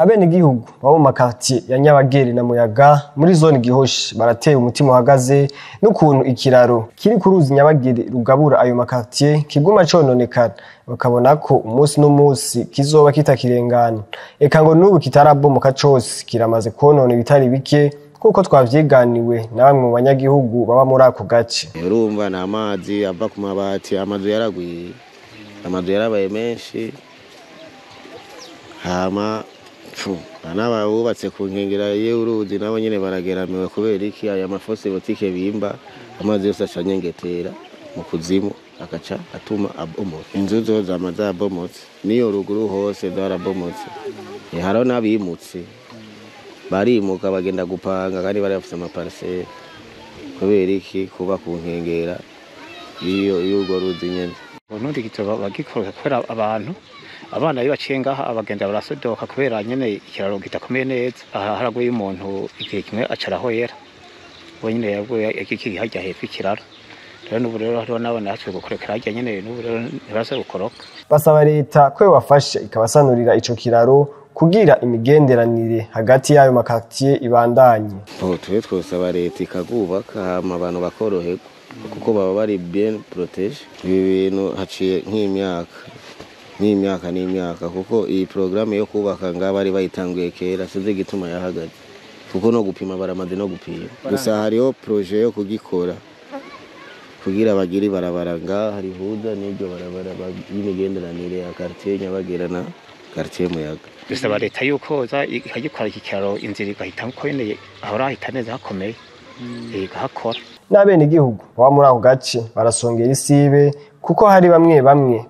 Abenegihugu babo mu makartier ya Nyabagere na Muyaga muri zone Gihoshi barateye umutima uhagaze n'ukuntu ikiraro kiri ku ruzi Nyabagere rugabura ayo makartier kiguma cononekana, bakabona ko umunsi n'umunsi kizoba kitakirengana. Eka ngo n'ubu kitarabomoka cose kiramaze konona ibitari bike kuko twavyiganiwe na bamwe mu banyagihugu baba muri ako gace. Urumva na amazi ava ku mabati, amazu yaragwiye, amazu yarabaye menshi, hama anaba bubatse ku nkengera y'uruzi nabo nyene barageramiwe kubera iki aya mafose botike bimba amazi yose acanyengetera mu kuzimu akaca atuma abomotse. Inzu zo zamaze abomotse niyo ruguru hose zarabomotse. Haro n'abimutse barimuka bagenda gupanga kandi bari bafite amaparcelle kubera iki kuba ku nkengera y'urwo ruzi nyene. Ubundi gitoba bagikora kubera abantu abana baciye ngaha abagenda barasodoka kubera nyene ikiraro kitakomeye neza. Aha haraguye umuntu igihe kimwe acaraho yera we nyene yaguye ikiki hajya hepfo ikiraro. Rero n'ubu rero hariho n'abana baciye gukorekera hajya nyene n'ubu rero ntibase gukoroka. Basaba leta ko bafashe ikabasanurira ico kiraro kugira imigenderanire hagati y'ayo makartier ibandanye. Twe twosaba leta ikagubaka hama abantu bakoroherwa kuko baba bari bien protege. Ibi bintu haciye n'imyaka kuko iyi programme yo kubaka ngaba bari bayitanguye kera sinzi gituma yahagaze kuko no gupima baramaze no gupima. Gusa hariho projet yo kugikora kugira bagiri barabara ngaha harihuza n'iryo barabara y'imigenderanire ya quartier Nyabagera na quartier Muyaga. Dusaba leta yuko za ikagikora iki kiraro inzira igahita uko nyene ahora hahita neza hakomeye igahakora. N'abenegihugu baba muri ako gace barasongera isibe kuko hari bamwe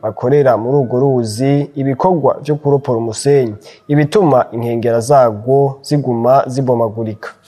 bakorera muri urwo ruzi ibikorwa vyo kuropora umusenyi ibituma inkengera zarwo ziguma zibomagurika.